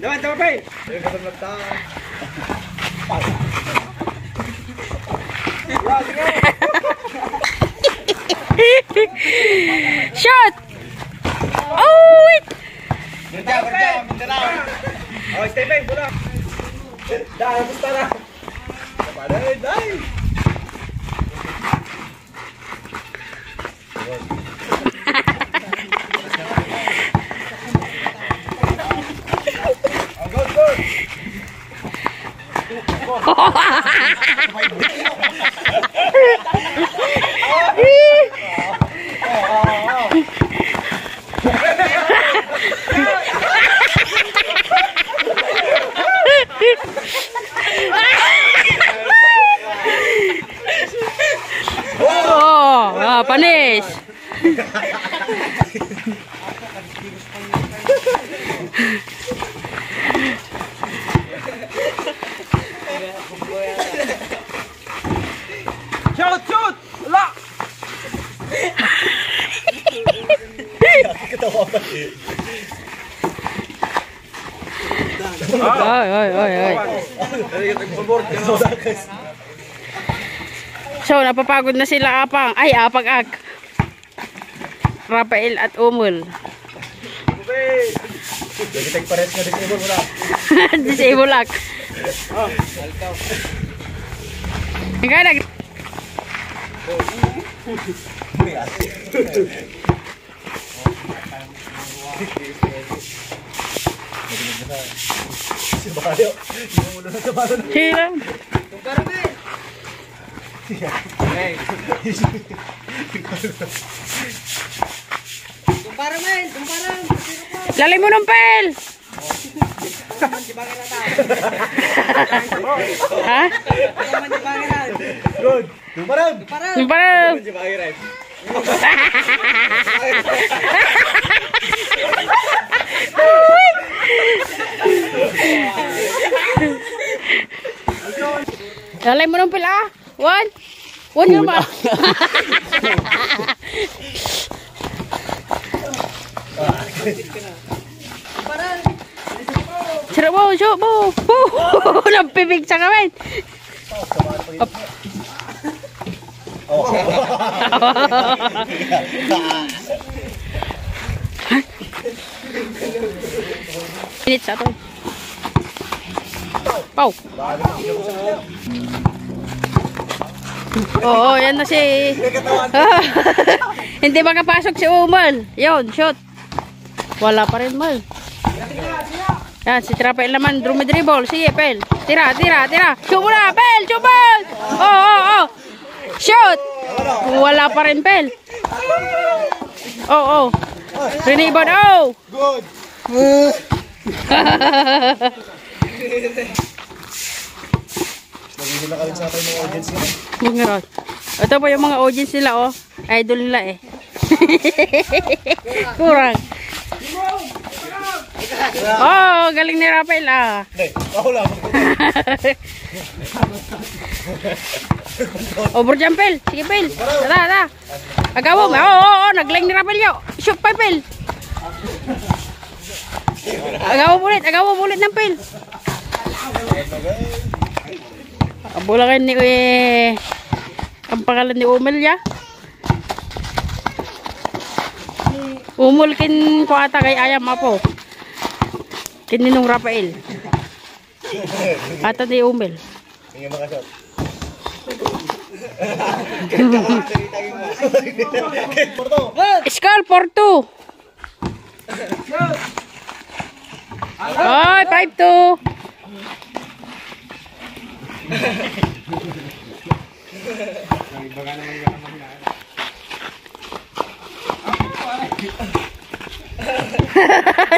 Naman, tama pa eh. Shot! Oh, wait! Oh, stay back, bola. Dah, gusto na. Dai. Panis. Shoot! Wala! Ketawa pa eh. Ay. So, napapagod na sila apang. Ay, apag-ag. Rafael at Umul. Nagitag pares nga disable mo lang. Disable lang. Hingga nag... Si Bayo, yung ulo na sa balon. Silang. Tumpara men. Lalim mo ng pel. Ha? Good. Tumparam. Parang. Lalim mo ng pel ah. One nga ba? Sarap mo, shoot mo. Nampibig sa kamay. Minutes ato. Pau. Oo, yan na si... Hindi makapasok si Umul. Yun, shoot. Wala pa rin, Mal. Yan, si Rafael naman, dribble. Sige, Pel. Tira. Shoot mo na, Pel, shoot mo! Oh. Shoot! Wala pa rin, Pel. Oh. Rebound, oh! Good. Nagigil na ka rin sa atin mga audience nila. Mga rod. Ito po yung mga audience nila, oh. Idol nila, eh. Kurang. Oh, galing ni Rafael, ah. Hindi, ako lang. Over dyan, Pel. Sige, Pel. Tara. Agaw mo. Oo, naglang ni Rafael yun. Shoot pa, Pel. Agaw mo ulit ng Pel. Abulakan ni ang pangalan ni Umul ya. Umul kin ko ata kay ayam apo. Kininong Rafael. Ata ni Umul. Tingnan makashot. Score 4-2. Ay, 5-2.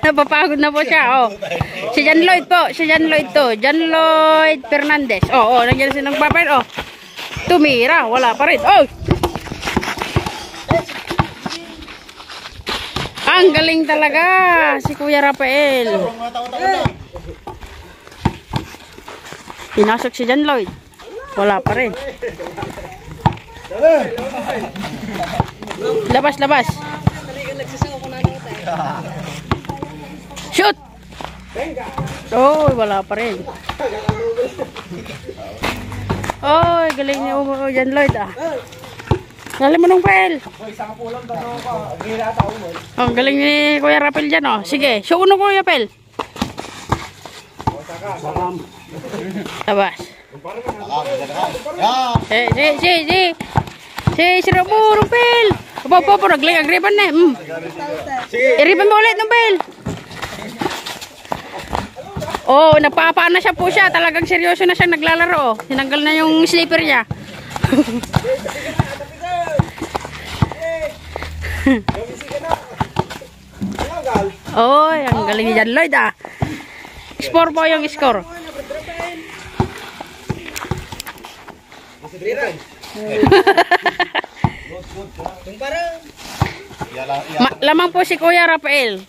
Napapagod na po siya, oh. Si John Lloyd po, John Lloyd Fernandez. Oh, nandiyan siya ng papel, oh. Tumira, wala pa rin. Oh! Ang galing talaga si Kuya Rafael. Pinasok si John Lloyd. Wala pa rin. Labas. Oh, wala pa rin. Oh, galing niya Jan Lloyd ah. Galing mo nung Pel. Oh, galing ni Kuya Rapel dyan oh. Sige, show uno Kuya Pel. Tabas. Si Ramo, Rumpel. Apa, nagriban na. Iriban mo ulit, Rumpel. Oh, napapaan na siya po siya. Talagang seryoso na siya naglalaro. Tinanggal na yung slipper niya. Oh, ang galing ni Jan Lloyd ah. Score po yung score. Lamang po si Kuya Rafael.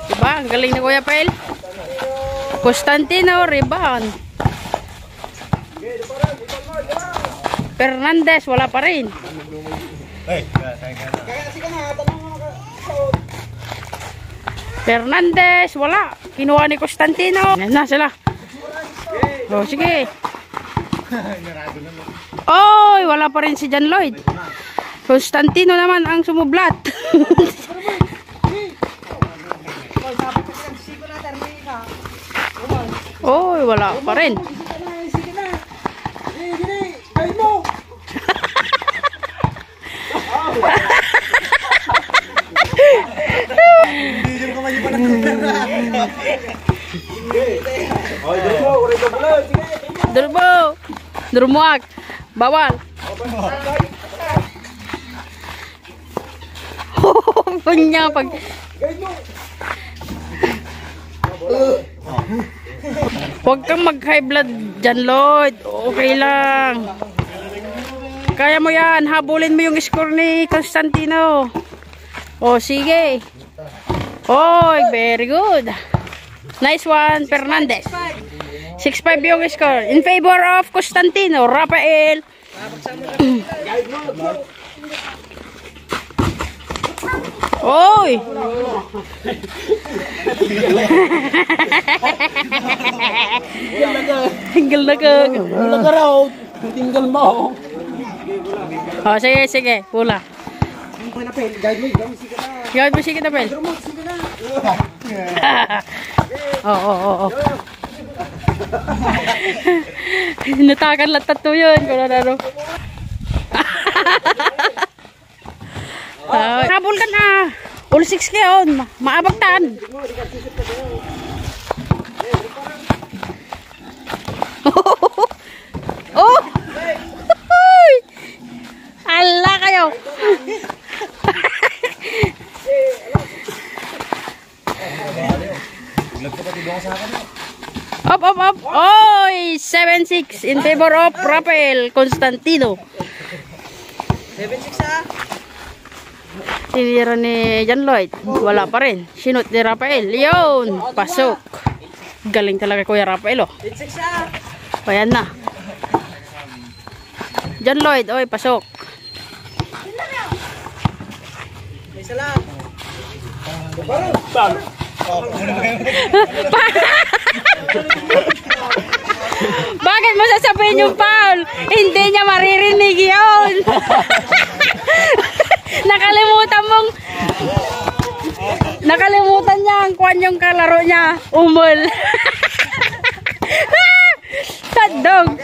Diba? Ang galing ni Kuya Rafael. Constantino, rebound. Fernandez, wala pa rin. Fernandez, wala. Kinuha ni Constantino. Yan na sila. Oh, sige. Oy, wala pa rin si Jan Lloyd. Constantino naman ang sumublat. Oy, wala pa rin. Durmuak. Bawal. Punya pag huwag kang mag-high blood Jan Lloyd. Okay lang. Kaya mo yan. Habulin mo yung score ni Constantino. Oh, sige. Oh, very good. Nice one, Fernandez. 6-5 yung score. In favor of Constantino. Rafael. Oy! Tinggal na ka. Wala ka raw. Tinggal mo. Oh, sige, sige. Pula. Guide mo, sige na, Pel. Oh. Natakan lang tato yun. Kung ano. Habol ka na. All 6 kayon. Maabagtan. Oh! Ala kayo. Up. Oy, 7-6 in favor of Rafael Constantino. 7-6 ah. Tinira ni Jan Lloyd. Wala pa rin. Sinut ni Rafael. Yun. Pasok. Galing talaga Kuya Rafael oh. 8-6 ah. Ayan na. Jan Lloyd. Oy, pasok. Isa lang. Bakit mo sasabihin yung foul? Hindi niya maririnig yun. Nakalimutan niya ang kwan yung kalaro niya. Umol. Tadog.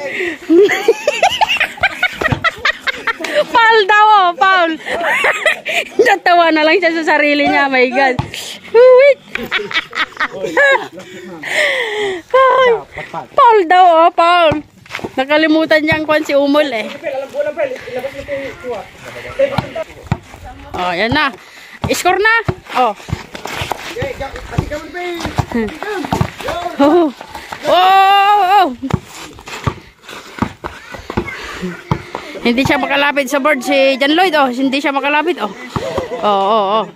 Foul daw oh, foul. Natawa na lang siya sa sarili niya. My God. Wait. Paul daw oh, Paul. Nakalimutan niya ang kwan si Umol eh. Oh, yan na. Score na. Oh. Oh. Hindi siya makalapit sa board si Jan Lloyd oh. Hindi siya makalapit oh. Oh.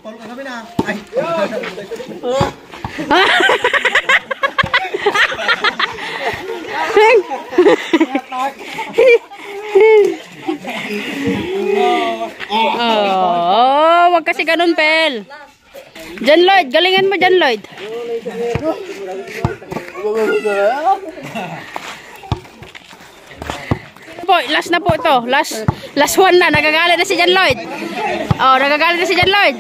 Oh, wag kasi ganun, Pel. Jan Lloyd, galingan mo Jan Lloyd. Po, last na po ito. Last one na. Nagagalit na si John Lloyd. Oh, nagagalit na si John Lloyd.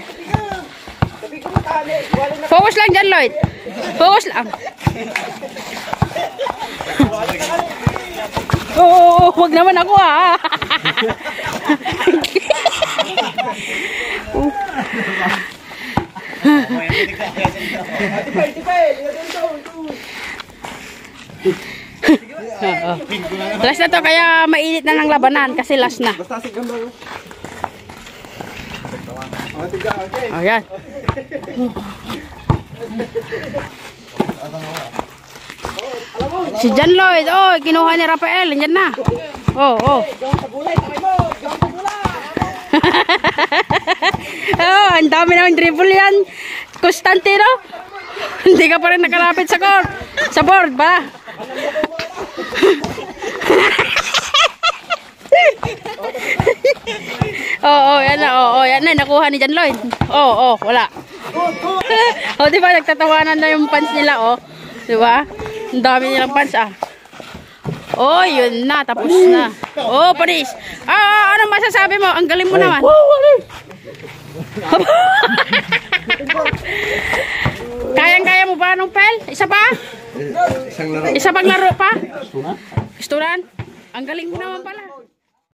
Focus lang, John Lloyd. Focus lang. Oh, wag naman ako ah. Last na to, kaya mainit na ng labanan kasi last na. Ayan. Si John Lloyd, oh, kinuha ni Rafael, andyan na. Oh, oh. Oh, ang dami naman dribble yan. Constantino. Hindi ka pa rin nakalapit sa court. Sa board ba? Oh, yan na. Oh, yan na. Nakuha ni John Lloyd. Oh, wala. Oh, di ba nagtatawanan na yung pants nila, oh. Di ba? Ang dami nilang pants, ah. Oh, yun na. Tapos na. Oh, Paris. Anong masasabi mo? Ang galing mo naman. Kayang-kaya mo ba nung pel? Isa pa? Isa pang laro pa? Gusturan? Ang galing mo naman pala.